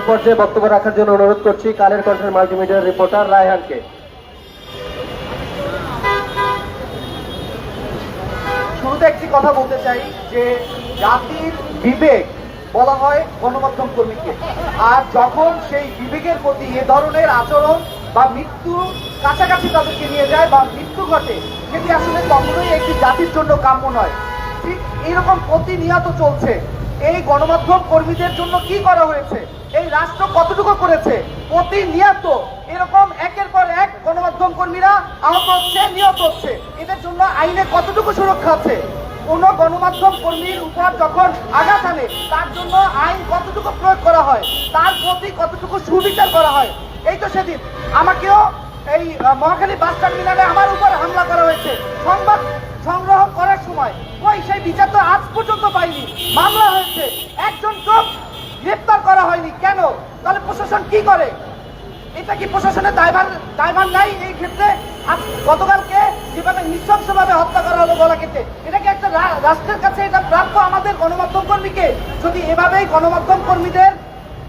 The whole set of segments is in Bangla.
পর্যায়ে বক্তব্য রাখার জন্য অনুরোধ করছি কালের কণ্ঠের মাল্টিমিডিয়ার রিপোর্টার রায়হানকে। শুরুতে একটি কথা বলতে চাই যে জাতির বিবেক বলা হয় গণমাধ্যম কর্মীকে, আর যখন সেই বিবেকের প্রতি এ ধরনের আচরণ বা মৃত্যু কাছাকাছি তাদেরকে নিয়ে যায় বা মৃত্যু ঘটে, সেটি আসলে কখনোই একটি জাতির জন্য কাম্য নয়। ঠিক এরকম প্রতিনিয়ত চলছে। এই গণমাধ্যম কর্মীদের জন্য কি করা হয়েছে, এই রাষ্ট্র কতটুকু করেছে? প্রতিনিয়ত এরকম একের পর এক গণমাধ্যম কর্মীরা আহত হচ্ছে, নিহত হচ্ছে। এদের জন্য আইনে কতটুকু সুরক্ষা আছে? কোন গণমাধ্যম কর্মীর উপর যখন আঘাত আনে তার জন্য আইন কতটুকু প্রয়োগ করা হয়, তার প্রতি কতটুকু সুবিচার করা হয়? এই তো সেদিন আমাকেও এই মহাখালী বাস টার্মিনালে আমার উপর হামলা করা হয়েছে সংবাদ সংগ্রহ করার সময়। ওই সেই বিচার তো আজ পর্যন্ত পাইনি। মামলা হয়েছে, একজন লোক গ্রেপ্তার করা হয়নি। কেন? তাহলে প্রশাসন কি করে? এটা কি প্রশাসনের দায়ভার নাই এই ক্ষেত্রে? গতকালকে যেভাবে নৃশংসভাবে হত্যা করা হলো গলা কেটে, এটা কি একটা রাষ্ট্রের কাছে এটা প্রাপ্য? আমাদের গণমাধ্যম কর্মীকে যদি এভাবেই গণমাধ্যম কর্মীদের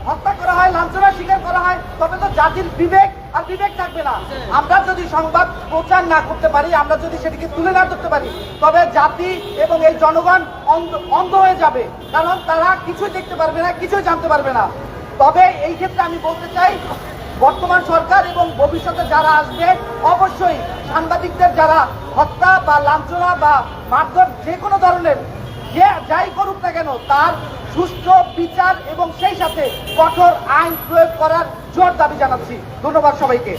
হত্যা করা হয়, লাঞ্ছনার শিকার করা হয়, তবে তো জাতির বিবেক আর বিবেক থাকবে না। আমরা যদি সংবাদ প্রচার না করতে পারি, আমরা যদি সেটিকে তুলে না ধরতে পারি, তবে জাতি এবং এই জনগণ অন্ধ হয়ে যাবে, কারণ তারা কিছুই দেখতে পারবে না, কিছুই জানতে পারবে না। তবে এই ক্ষেত্রে আমি বলতে চাই, বর্তমান সরকার এবং ভবিষ্যতে যারা আসবে অবশ্যই সাংবাদিকদের যারা হত্যা বা লাঞ্ছনা বা মারধর যে কোনো ধরনের যাই করুক না কেন, তার সুষ্ঠু বিচার এবং সেই সাথে কঠোর আইন প্রয়োগ করার জোর দাবি জানাচ্ছি। ধন্যবাদ সবাইকে।